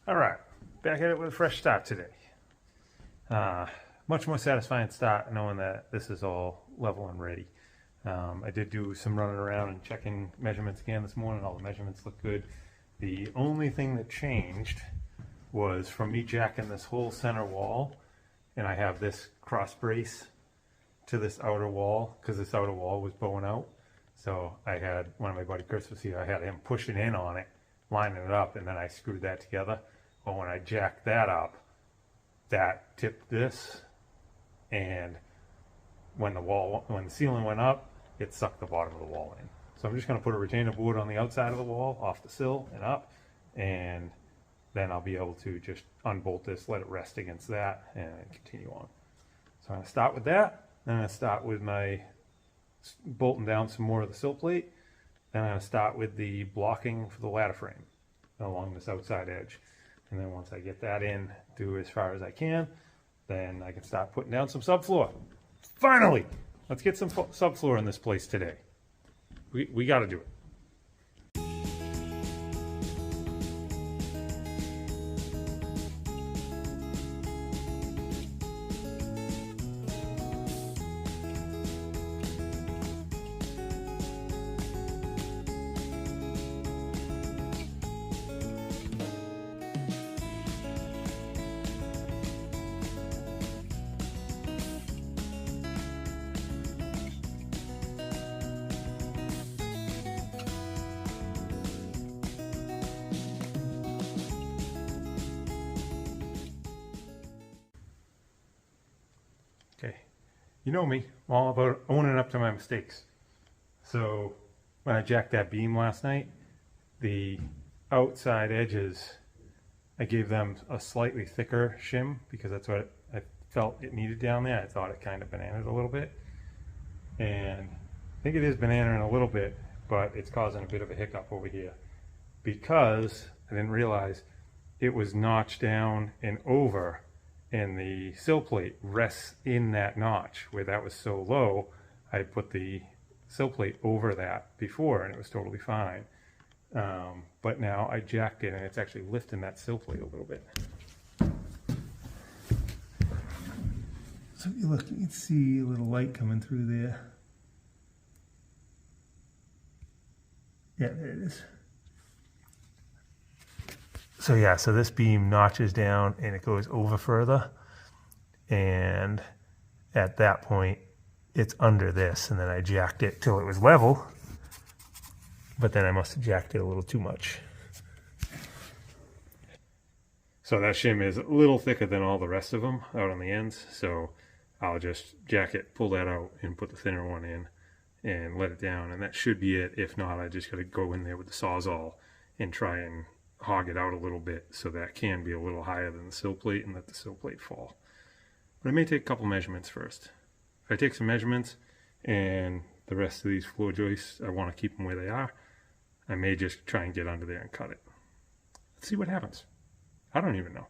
All right, back at it with a fresh start today. Much more satisfying start knowing that this is all level and ready. I did do some running around and checking measurements again this morning. All the measurements look good. The only thing that changed was from me jacking this whole center wall, and I have this cross brace to this outer wall because this outer wall was bowing out. So I had one of my buddy Chris was here. I had him pushing in on it, lining it up, and then I screwed that together. Well, when I jacked that up, that tipped this, and when the ceiling went up, it sucked the bottom of the wall in. So I'm just going to put a retainer board on the outside of the wall, off the sill and up, and then I'll be able to just unbolt this, let it rest against that, and continue on. So I'm going to start with that. Then I'm going to start with my bolting down some more of the sill plate. Then I'm going to start with the blocking for the ladder frame along this outside edge. And then once I get that in, do as far as I can, then I can start putting down some subfloor. Finally! Let's get some subfloor in this place today. We got to do it. Okay, you know me, I'm all about owning up to my mistakes. So when I jacked that beam last night, the outside edges, I gave them a slightly thicker shim because that's what I felt it needed down there. I thought it kind of bananaed a little bit. And I think it is bananaing a little bit, but it's causing a bit of a hiccup over here because I didn't realize it was notched down and over, and the sill plate rests in that notch. Where that was so low, I put the sill plate over that before and it was totally fine. But now I jacked it and it's actually lifting that sill plate a little bit. So if you look, you can see a little light coming through there. Yeah, there it is. So yeah, so this beam notches down and it goes over further, and at that point it's under this, and then I jacked it till it was level, but then I must have jacked it a little too much. So that shim is a little thicker than all the rest of them out on the ends, so I'll just jack it, pull that out, and put the thinner one in and let it down, and that should be it. If not, I just got to go in there with the Sawzall and try and hog it out a little bit so that can be a little higher than the sill plate and let the sill plate fall. But I may take a couple measurements first. If I take some measurements and the rest of these floor joists, I want to keep them where they are, I may just try and get under there and cut it. Let's see what happens. I don't even know.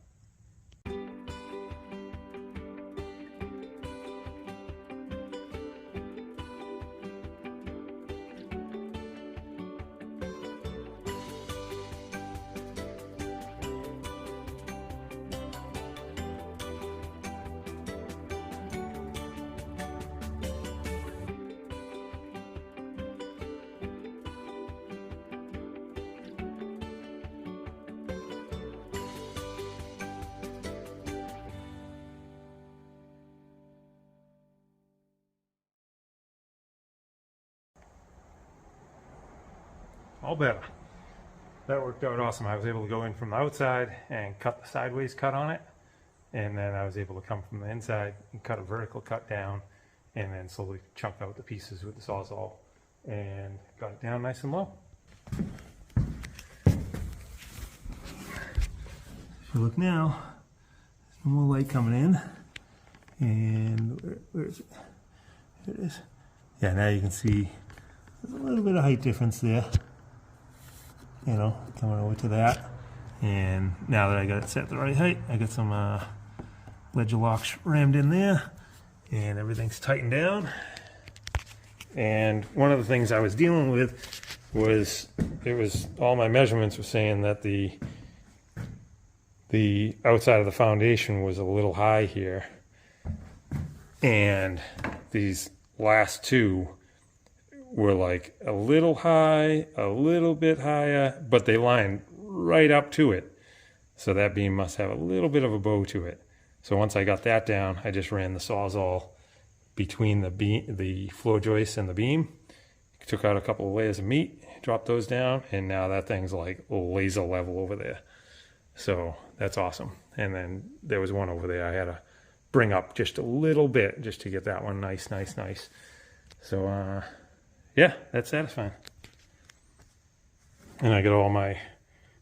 All better. That worked out awesome. I was able to go in from the outside and cut the sideways cut on it, and then I was able to come from the inside and cut a vertical cut down, and then slowly chunk out the pieces with the Sawzall and got it down nice and low. If you look now, there's no more light coming in, and where is it? There it is. Yeah, now you can see there's a little bit of height difference there. You know, coming over to that, and now that I got it set the right height, I got some ledger locks rammed in there, and everything's tightened down. And one of the things I was dealing with was all my measurements were saying that the the outside of the foundation was a little high here, and these last two were like a little high, a little bit higher, but they lined right up to it. So that beam must have a little bit of a bow to it. So once I got that down, I just ran the Sawzall between the floor joist and the beam, took out a couple of layers of meat, dropped those down, and now that thing's like laser level over there. So that's awesome. And then there was one over there I had to bring up just a little bit just to get that one nice. So yeah, that's satisfying. And I got all my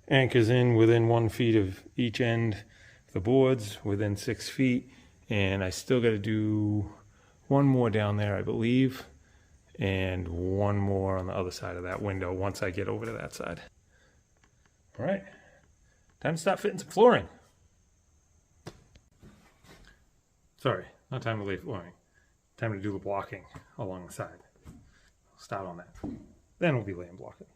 anchors in within 1 feet of each end of the boards, within 6 feet, and I still got to do one more down there, I believe, and one more on the other side of that window once I get over to that side. All right, time to start fitting some flooring. Sorry, not time to lay flooring. Time to do the blocking along the side. I'll start on that. Then we'll be laying blocking.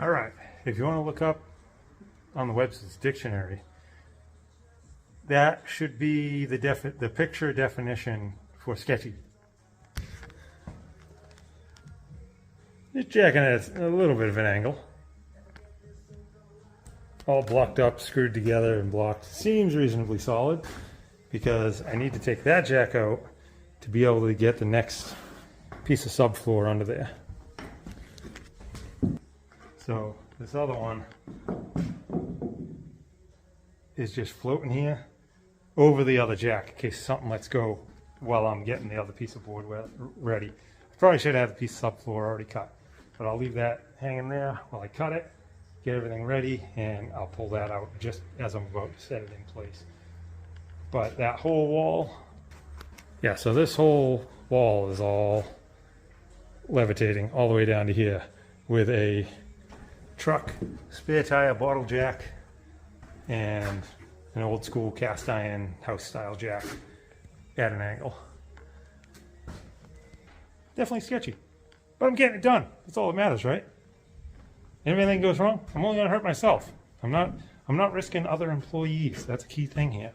All right, if you want to look up on the Webster's dictionary, that should be the picture definition for sketchy. Just jacking at a little bit of an angle. All blocked up, screwed together and blocked. Seems reasonably solid because I need to take that jack out to be able to get the next piece of subfloor under there. So this other one is just floating here over the other jack in case something lets go while I'm getting the other piece of board ready. I probably should have the piece of subfloor already cut, but I'll leave that hanging there while I cut it, get everything ready, and I'll pull that out just as I'm about to set it in place. But that whole wall, yeah, so this whole wall is all levitating all the way down to here with a truck spare tire bottle jack and an old school cast iron house style jack at an angle. Definitely sketchy, but I'm getting it done. That's all that matters, right? If anything goes wrong, I'm only going to hurt myself. I'm not risking other employees. That's a key thing here.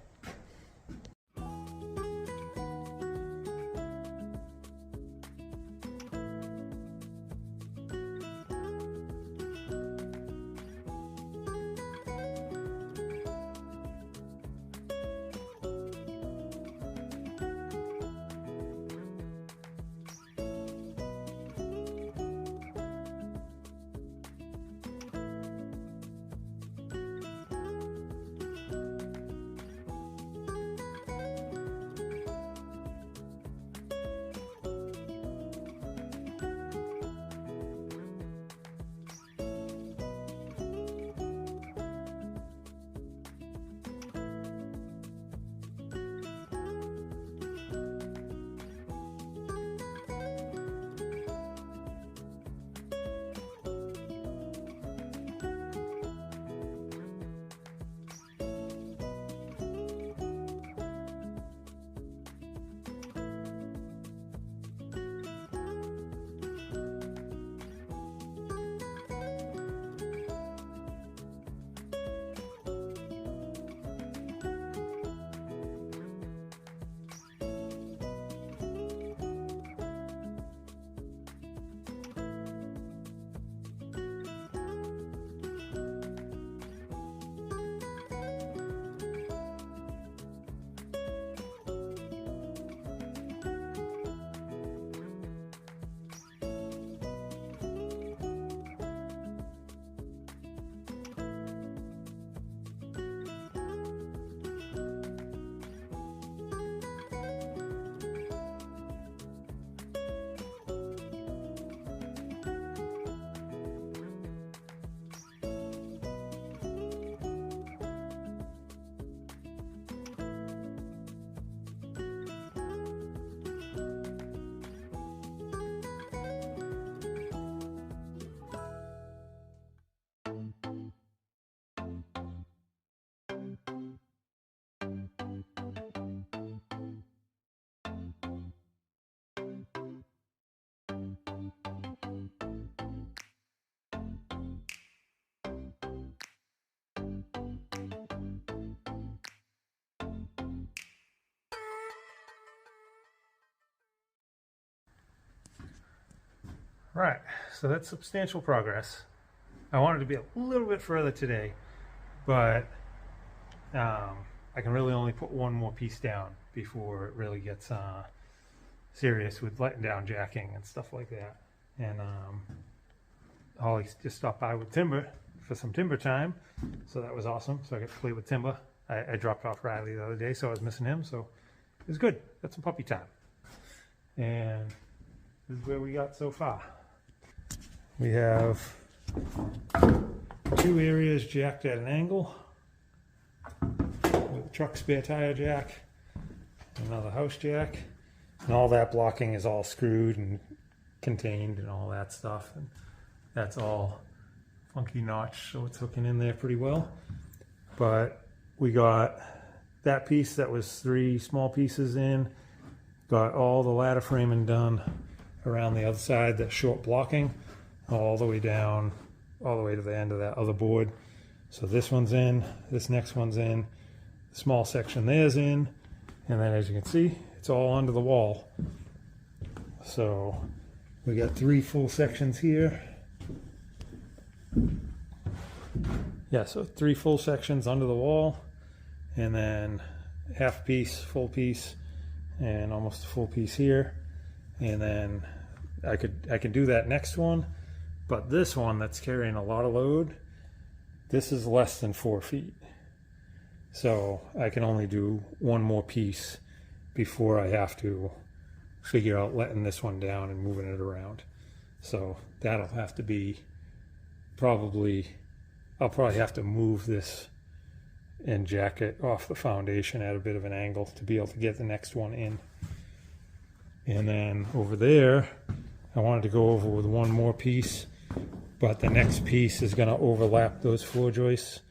Right, so that's substantial progress. I wanted to be a little bit further today, but I can really only put one more piece down before it really gets serious with letting down jacking and stuff like that. And Holly just stopped by with timber for some timber time, so that was awesome. So I got to play with timber. I dropped off Riley the other day, so I was missing him, so it was good. Got some puppy time. And this is where we got so far. We have 2 areas jacked at an angle with a truck spare tire jack, another house jack, and all that blocking is all screwed and contained and all that stuff, and that's all funky notch, so it's hooking in there pretty well. But we got that piece that was 3 small pieces in, got all the ladder framing done around the other side, that short blocking all the way down all the way to the end of that other board. So this one's in, this next one's in, the small section there's in, and then as you can see, it's all under the wall. So we got 3 full sections here. Yeah, so 3 full sections under the wall, and then half piece, full piece, and almost a full piece here. And then I can do that next one, but this one that's carrying a lot of load, this is less than 4 feet. So I can only do one more piece before I have to figure out letting this one down and moving it around. So that'll have to be I'll probably have to move this and jack it off the foundation at a bit of an angle to be able to get the next one in. And then over there, I wanted to go over with one more piece, but the next piece is going to overlap those floor joists,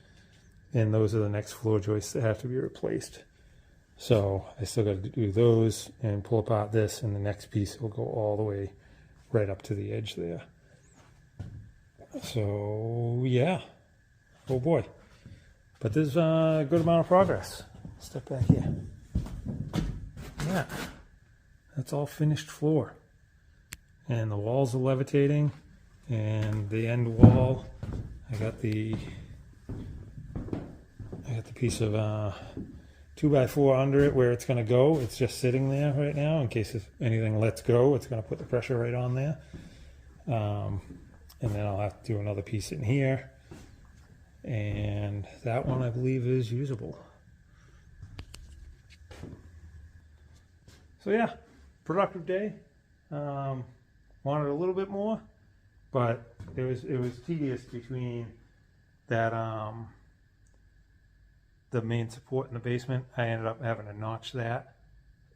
and those are the next floor joists that have to be replaced. So I still got to do those and pull apart this, and the next piece will go all the way right up to the edge there. So yeah, oh boy, but there's a good amount of progress. Step back here. Yeah, that's all finished floor, and the walls are levitating, and the end wall, I got the piece of 2x4 under it where it's going to go. It's just sitting there right now in case if anything lets go, it's going to put the pressure right on there. And then I'll have to do another piece in here, and that one I believe is usable. So yeah, productive day. Wanted a little bit more, but it was tedious between that the main support in the basement. I ended up having to notch that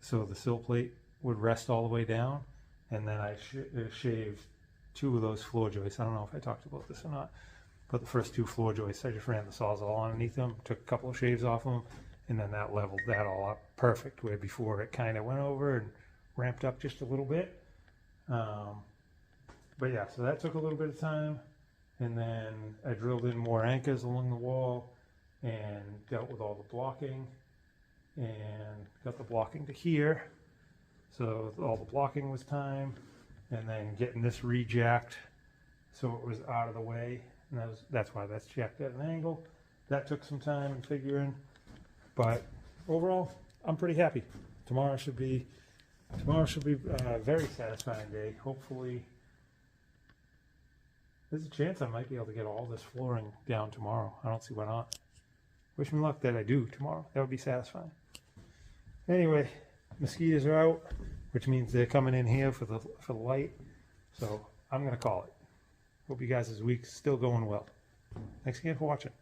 so the sill plate would rest all the way down, and then I shaved 2 of those floor joists. I don't know if I talked about this or not, but the first 2 floor joists, I just ran the Sawzall underneath them, took a couple of shaves off them, and then that leveled that all up perfect, where before it kind of went over and ramped up just a little bit. But yeah, so that took a little bit of time, and then I drilled in more anchors along the wall and dealt with all the blocking and got the blocking to here. So all the blocking was time, and then getting this rejacked so it was out of the way, and that's why that's jacked at an angle. That took some time and figuring, but overall I'm pretty happy. Tomorrow should be a very satisfying day. Hopefully there's a chance I might be able to get all this flooring down tomorrow. I don't see why not. Wish me luck that I do tomorrow. That would be satisfying. Anyway, mosquitoes are out, which means they're coming in here for the light. So I'm gonna call it. Hope you guys' week's still going well. Thanks again for watching.